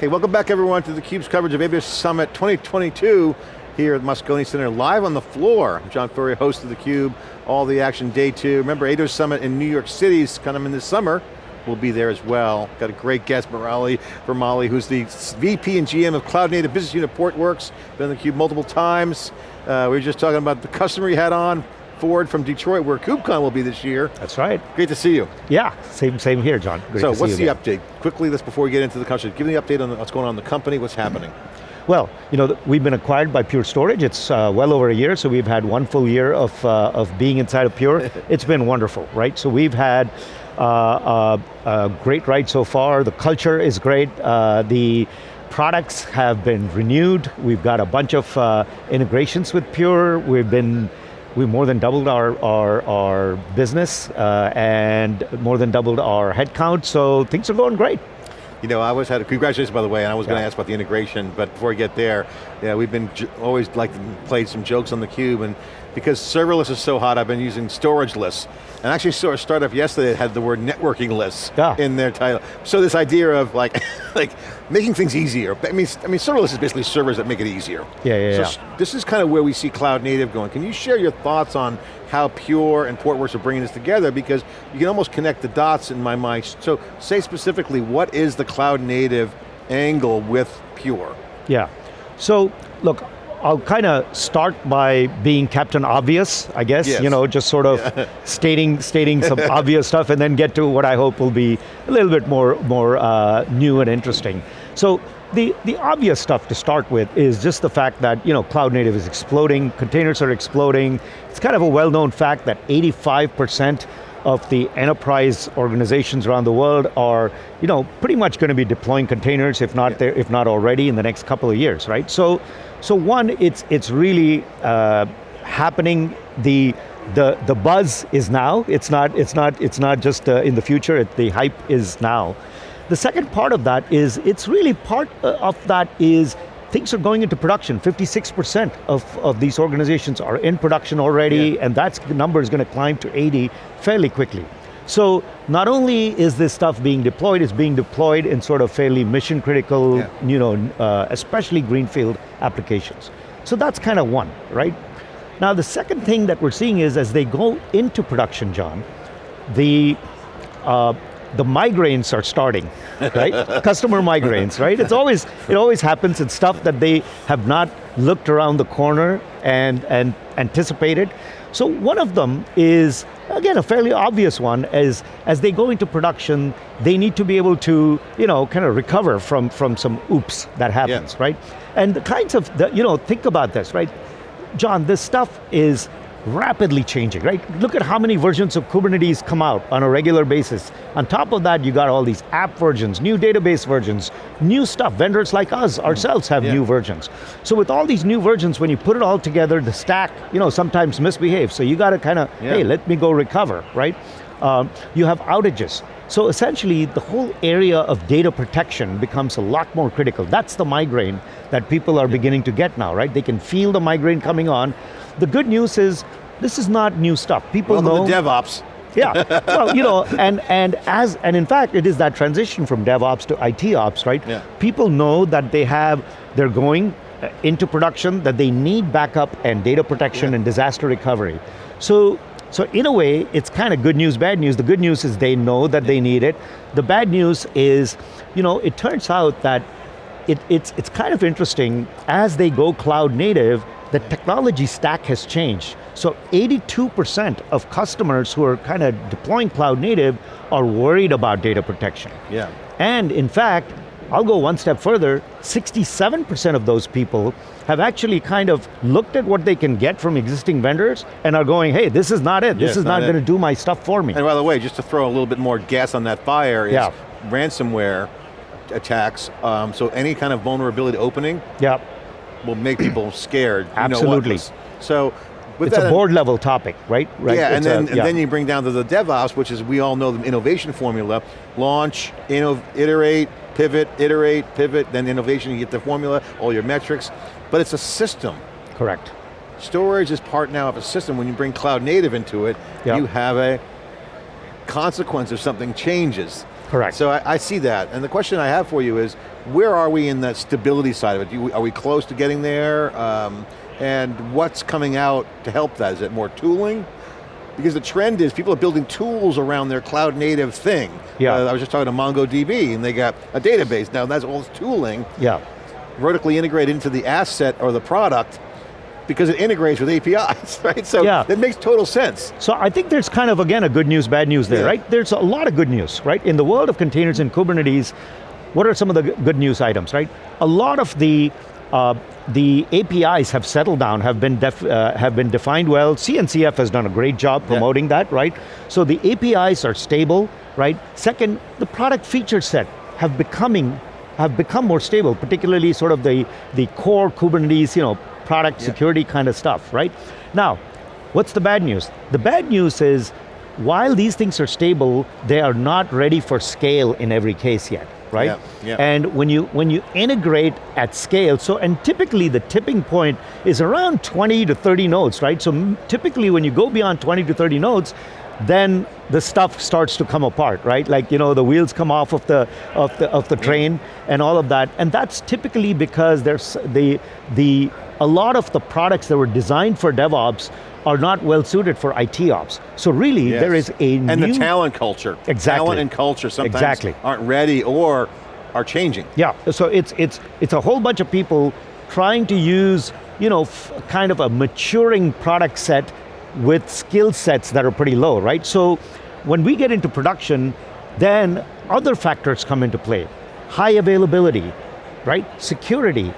Okay, welcome back everyone to theCUBE's coverage of AWS Summit 2022 here at Moscone Center, live on the floor. I'm John Furrier, host of theCUBE, all the action day two. Remember, AWS Summit in New York City is coming in this summer. We'll be there as well. Got a great guest, Murli Thirumale, who's the VP and GM of Cloud Native Business Unit Portworx. Been on theCUBE multiple times. We were just talking about the customer you had on, Ford from Detroit, where KubeCon will be this year. That's right. Great to see you. Yeah, same here, John. Great so to see what's you the again. update? Quickly, before we get into the conversation, give me the update on what's going on in the company, what's happening. Well, we've been acquired by Pure Storage. It's well over a year, so we've had 1 full year of being inside of Pure. It's been wonderful, right? So we've had a great ride so far. The culture is great. The products have been renewed. We've got a bunch of integrations with Pure. We've more than doubled our business and more than doubled our headcount, so things are going great. I always had, congratulations by the way, and I was going to ask about the integration, but before I get there, we've been always like to play some jokes on theCUBE, and because serverless is so hot, I've been using storageless. And I actually saw a startup yesterday that had the word networking less in their title. So this idea of like making things easier. I mean, serverless is basically servers that make it easier. Yeah. This is kind of where we see cloud native going. Can you share your thoughts on how Pure and Portworx are bringing this together? Because you can almost connect the dots in my mind. So say specifically, what is the cloud native angle with Pure? Yeah, so look, I'll kind of start by being Captain Obvious, I guess, yes. Just sort of stating some obvious stuff and then get to what I hope will be a little bit more new and interesting. So the obvious stuff to start with is just the fact that cloud native is exploding, containers are exploding. It's kind of a well-known fact that 85% of the enterprise organizations around the world are, pretty much going to be deploying containers, if not already, in the next couple of years, right? So one, it's really happening. The buzz is now. It's not just in the future. The hype is now. The second part of that is it's really part of that is things are going into production. 56% of these organizations are in production already, and that number is going to climb to 80 fairly quickly. So not only is this stuff being deployed, it's being deployed in sort of fairly mission critical, especially greenfield applications. So that's kind of one, right? Now the second thing that we're seeing is as they go into production, John, the migraines are starting, right? Customer migraines, right? It always happens. It's stuff that they have not looked around the corner and anticipated. So one of them is, again, a fairly obvious one, is as they go into production, they need to be able to, kind of recover from some oops that happens, right? And the kinds of, think about this, right? John, this stuff is rapidly changing, right? Look at how many versions of Kubernetes come out on a regular basis. On top of that, you got all these app versions, new database versions, new stuff. Vendors like us, ourselves, have new versions. So with all these new versions, when you put it all together, the stack, sometimes misbehaves. So you got to kind of, hey, let me go recover, right? You have outages. So essentially, the whole area of data protection becomes a lot more critical. That's the migraine that people are beginning to get now, right? They can feel the migraine coming on. The good news is, this is not new stuff. People know. Welcome to DevOps. Yeah, well, and in fact, it is that transition from DevOps to IT Ops, right? Yeah. People know that they're going into production, that they need backup and data protection and disaster recovery. So in a way, it's kind of good news, bad news. The good news is they know that they need it. The bad news is, it turns out that it's kind of interesting, as they go cloud native, the technology stack has changed. So 82% of customers who are kind of deploying cloud native are worried about data protection. Yeah. And in fact, I'll go one step further, 67% of those people have actually kind of looked at what they can get from existing vendors and are going, hey, this is not it. This is not going to do my stuff for me. And by the way, just to throw a little bit more gas on that fire is ransomware attacks. So any kind of vulnerability opening will make people scared. Absolutely. So it's a board level topic, right? Yeah, and then you bring down to the DevOps, which is, we all know the innovation formula: launch, iterate, pivot, then innovation, you get the formula, all your metrics. But it's a system. Correct. Storage is part now of a system. When you bring cloud native into it, you have a consequence if something changes. Correct. So I see that, and the question I have for you is, where are we in that stability side of it? Are we close to getting there? And what's coming out to help that? Is it more tooling? Because the trend is people are building tools around their cloud native thing. Yeah. I was just talking to MongoDB, and they got a database. Now that's all tooling, vertically integrated into the asset or the product, because it integrates with APIs, right? So that makes total sense. So I think there's kind of, again, a good news, bad news there, right? There's a lot of good news, right? In the world of containers and Kubernetes, what are some of the good news items, right? A lot of the APIs have settled down, have been defined well. CNCF has done a great job promoting that, right? So the APIs are stable, right? Second, the product feature set have become more stable, particularly sort of the core Kubernetes, product security kind of stuff, right? Now, what's the bad news? The bad news is, while these things are stable, they are not ready for scale in every case yet, right? And when you integrate at scale, and typically the tipping point is around 20 to 30 nodes, right? So typically when you go beyond 20 to 30 nodes, then the stuff starts to come apart, right? Like, the wheels come off of the train and all of that. And that's typically because there's a lot of the products that were designed for DevOps are not well suited for IT ops. So really, there is a new... And the talent culture. Exactly. Talent and culture sometimes aren't ready or are changing. Yeah, so it's a whole bunch of people trying to use, kind of a maturing product set with skill sets that are pretty low, right? So when we get into production, then other factors come into play. High availability, right? Security.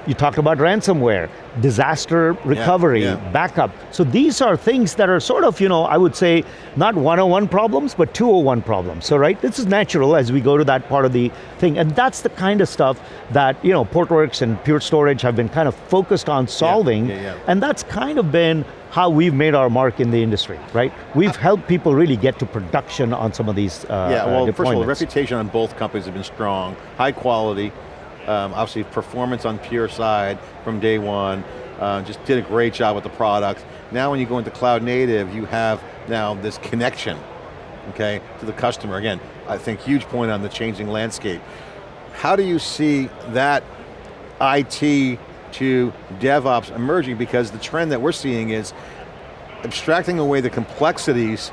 You talked about ransomware, disaster recovery, backup. So these are things that are sort of, I would say, not 101 problems, but 201 problems. So right, this is natural as we go to that part of the thing. And that's the kind of stuff that, Portworx and Pure Storage have been kind of focused on solving. And that's kind of been how we've made our mark in the industry, right? We've helped people really get to production on some of these deployments. First of all, the reputation on both companies has been strong, high quality. Obviously performance on Pure side from day one, just did a great job with the product. Now when you go into cloud native, you have now this connection, to the customer. Again, I think huge point on the changing landscape. How do you see that IT to DevOps emerging? Because the trend that we're seeing is abstracting away the complexities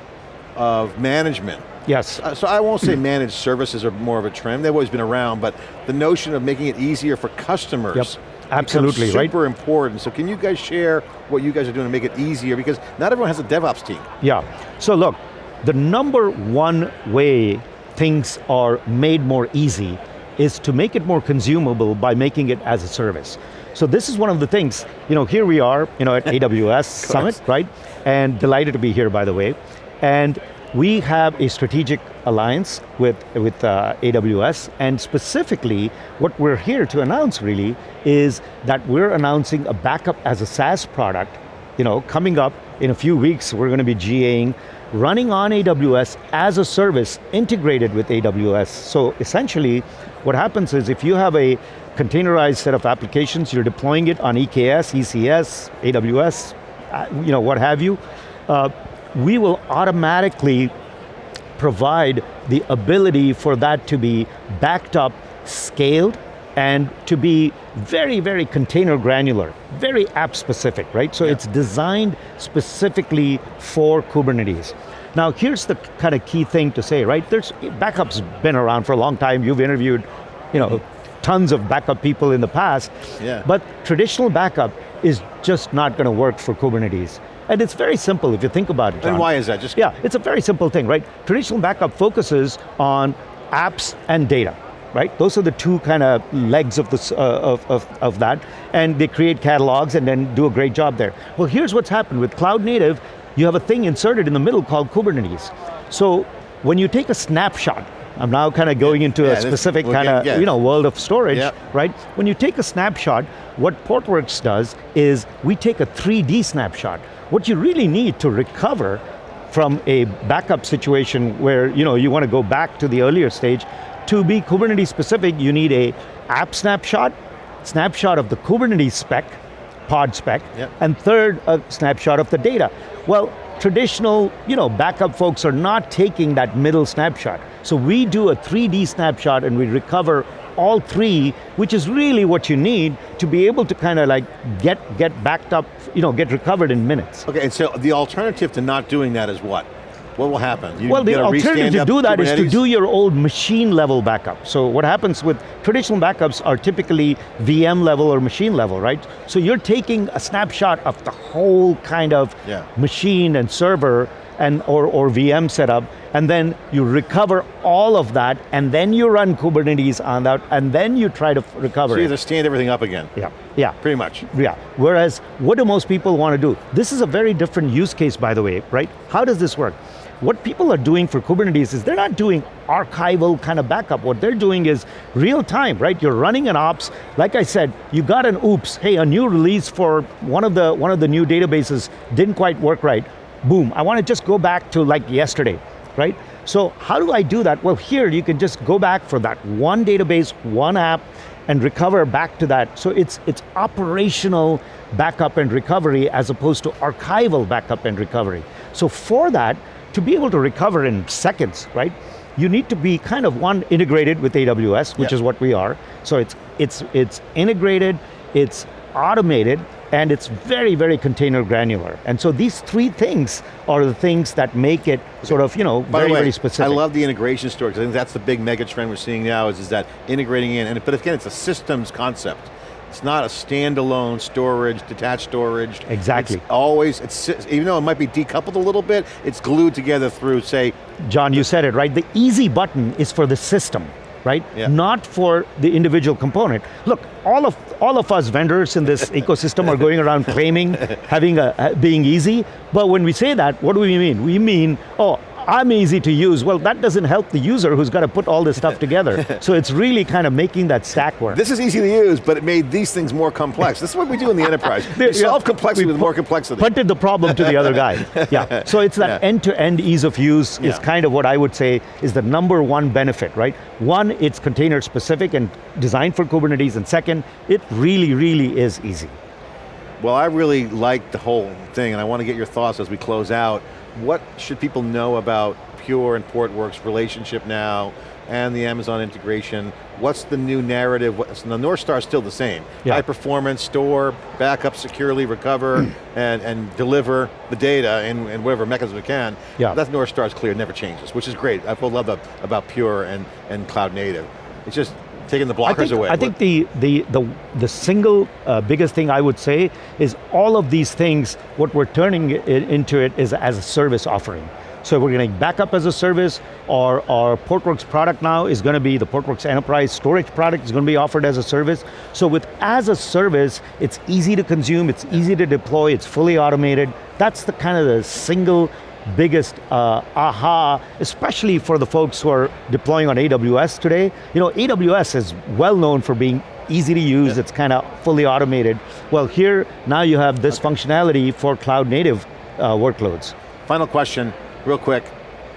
of management. Yes. So I won't say managed services are more of a trend, they've always been around, but the notion of making it easier for customers absolutely, super important. So can you guys share what you guys are doing to make it easier? Because not everyone has a DevOps team. Yeah, so look, the number one way things are made more easy is to make it more consumable by making it as a service. So this is one of the things, here we are, at AWS Summit, right? And delighted to be here, by the way. And we have a strategic alliance with AWS, and specifically what we're here to announce really is that we're announcing a backup as a SaaS product, coming up in a few weeks. We're going to be GAing, running on AWS as a service integrated with AWS. So essentially what happens is if you have a containerized set of applications, you're deploying it on EKS, ECS, AWS, what have you, we will automatically provide the ability for that to be backed up, scaled, and to be very, very container granular, very app specific, right? So it's designed specifically for Kubernetes. Now here's the kind of key thing to say, right? Backup's been around for a long time. You've interviewed, tons of backup people in the past, but traditional backup is just not going to work for Kubernetes. And it's very simple if you think about it, John. And why is that? It's a very simple thing, right? Traditional backup focuses on apps and data, right? Those are the two kind of legs of that, and they create catalogs and then do a great job there. Well, here's what's happened with cloud native. You have a thing inserted in the middle called Kubernetes. So when you take a snapshot, I'm now kind of going into a specific kind of world of storage, right? When you take a snapshot, what Portworx does is we take a 3D snapshot. What you really need to recover from a backup situation where you want to go back to the earlier stage, to be Kubernetes specific, you need a app snapshot of the Kubernetes spec, pod spec, and third, a snapshot of the data. Well, traditional, backup folks are not taking that middle snapshot. So we do a 3D snapshot and we recover all three, which is really what you need to be able to kind of like get backed up, get recovered in minutes. Okay, and so the alternative to not doing that is what? What will happen? Well, the alternative to do that is to do your old machine level backup. So what happens with traditional backups are typically VM level or machine level, right? So you're taking a snapshot of the whole kind of machine and server and or VM setup, and then you recover all of that, and then you run Kubernetes on that, and then you try to recover it. So you have to stand everything up again. Yeah. Pretty much. Yeah, whereas what do most people want to do? This is a very different use case, by the way, right? How does this work? What people are doing for Kubernetes is they're not doing archival kind of backup. What they're doing is real time, right? You're running an ops. Like I said, you got an oops, hey, a new release for one of the new databases didn't quite work right. Boom, I want to just go back to like yesterday, right? So how do I do that? Well, here you can just go back for that one database, one app, and recover back to that. So it's operational backup and recovery as opposed to archival backup and recovery. So for that, to be able to recover in seconds, right? You need to be kind of integrated with AWS, which is what we are. So it's integrated, it's automated, and it's very, very container granular. And so these three things are the things that make it sort of, very specific. I love the integration story, because I think that's the big mega trend we're seeing now is that integrating in, but again, it's a systems concept. It's not a standalone storage, detached storage. Exactly. It's always, even though it might be decoupled a little bit, it's glued together through, say... John, you said it, right? The easy button is for the system, right? Yeah. Not for the individual component. Look, all of us vendors in this ecosystem are going around claiming being easy, but when we say that, what do we mean? We mean, I'm easy to use. Well, that doesn't help the user who's got to put all this stuff together. So it's really kind of making that stack work. This is easy to use, but it made these things more complex. This is what we do in the enterprise. We solve complexity with more complexity. Punted the problem to the other guy. Yeah, so it's that end-to-end ease of use is kind of what I would say is the number one benefit, right? One, it's container specific and designed for Kubernetes, and second, it really, really is easy. Well, I really like the whole thing, and I want to get your thoughts as we close out. What should people know about Pure and Portworx relationship now, and the Amazon integration? What's the new narrative? The North Star is still the same. High performance, store, backup securely, recover, and deliver the data in whatever mechanism it can. That North Star is clear, never changes, which is great. I love that about Pure and cloud native. It's just taking the blockers away. I think the single biggest thing I would say is all of these things, what we're turning into it is as a service offering. So we're going to backup as a service, or our Portworx product now is going to be the Portworx Enterprise Storage product is going to be offered as a service. So with as a service, it's easy to consume, it's easy to deploy, it's fully automated. That's the kind of the single biggest aha, especially for the folks who are deploying on AWS today. AWS is well known for being easy to use, it's kind of fully automated. Well, here, now you have this functionality for cloud native workloads. Final question, real quick.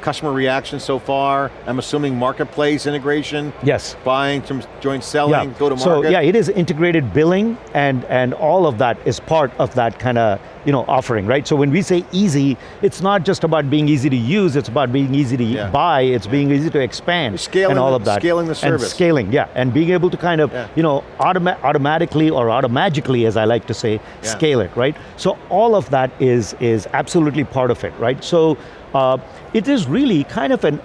Customer reaction so far, I'm assuming marketplace integration? Yes. Buying, joint selling, go to market? So it is integrated billing, and all of that is part of that kind of offering, right? So when we say easy, it's not just about being easy to use, it's about being easy to buy, it's being easy to expand, and all of that. Scaling the service. And scaling, and being able to kind of, automatically or automagically, as I like to say, scale it, right? So all of that is absolutely part of it, right? So it is really kind of an,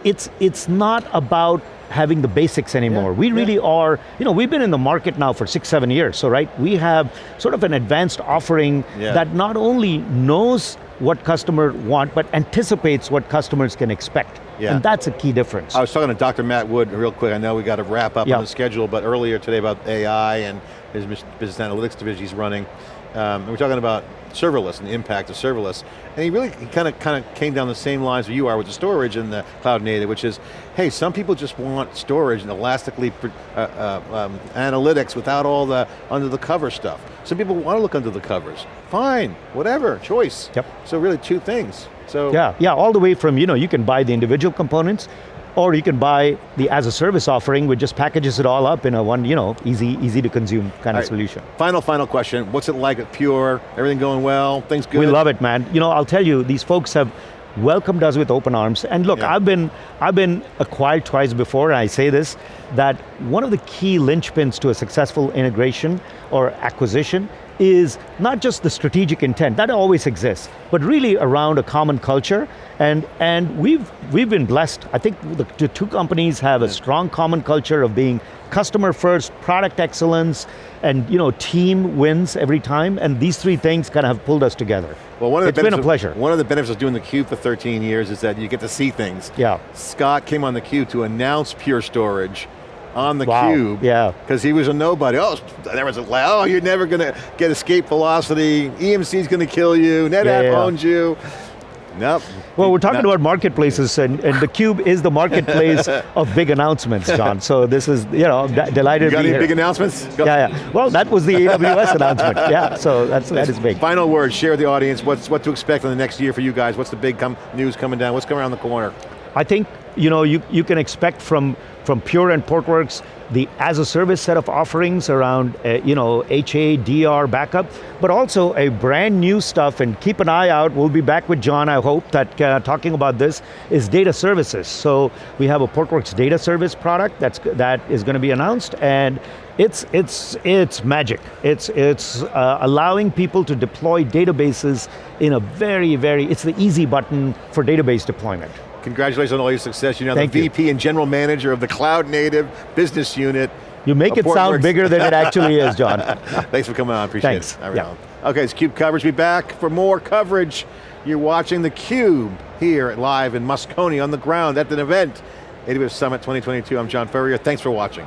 it's not about having the basics anymore. We really are, we've been in the market now for 6-7 years, so we have sort of an advanced offering that not only knows what customers want, but anticipates what customers can expect. And that's a key difference. I was talking to Dr. Matt Wood real quick. I know we got to wrap up on the schedule, but earlier today about AI and his business analytics division he's running. And we're talking about serverless and the impact of serverless. And he kind of came down the same lines as you are with the storage and the cloud native, which is, hey, some people just want storage and elastically analytics without all the under the cover stuff. Some people want to look under the covers. Fine, whatever, choice. So really two things. So all the way from, you can buy the individual components, or you can buy the as a service offering, which just packages it all up in a one, easy to consume kind of solution. Final question. What's it like at Pure? Everything going well? Things good? We love it, man. I'll tell you, these folks have welcomed us with open arms. And look, I've been acquired twice before, and I say this, that one of the key linchpins to a successful integration or acquisition is not just the strategic intent, that always exists, but really around a common culture. And we've been blessed. I think the two companies have a strong common culture of being customer first, product excellence, and team wins every time, and these three things kind of have pulled us together. Well, it's been a pleasure. One of the benefits of doing theCUBE for 13 years is that you get to see things. Yeah. Scott came on theCUBE to announce Pure Storage on theCUBE. Yeah. Because he was a nobody. You're never going to get escape velocity, EMC's going to kill you, NetApp owns you. Nope. Well, we're talking about marketplaces, and theCUBE is the marketplace of big announcements, John. So this is, delighted to be here. You got any big announcements? Yeah. Well, that was the AWS announcement. Yeah, so that is big. Final word, share with the audience what to expect in the next year for you guys. What's the big news coming down? What's coming around the corner? I think, you can expect from Pure and Portworx the as-a-service set of offerings around, HA, DR, backup, but also a brand new stuff, and keep an eye out, we'll be back with John, I hope, that talking about this, is data services. So we have a Portworx data service product that is going to be announced, and it's magic. It's allowing people to deploy databases in a it's the easy button for database deployment. Congratulations on all your success. You're now the VP and General Manager of the Cloud Native Business Unit. You make it sound bigger than it actually is, John. Thanks for coming on, appreciate it. Thanks. Yeah. Okay, it's CUBE coverage. Be back for more coverage. You're watching theCUBE here live in Moscone on the ground at an event, AWS Summit 2022. I'm John Furrier, thanks for watching.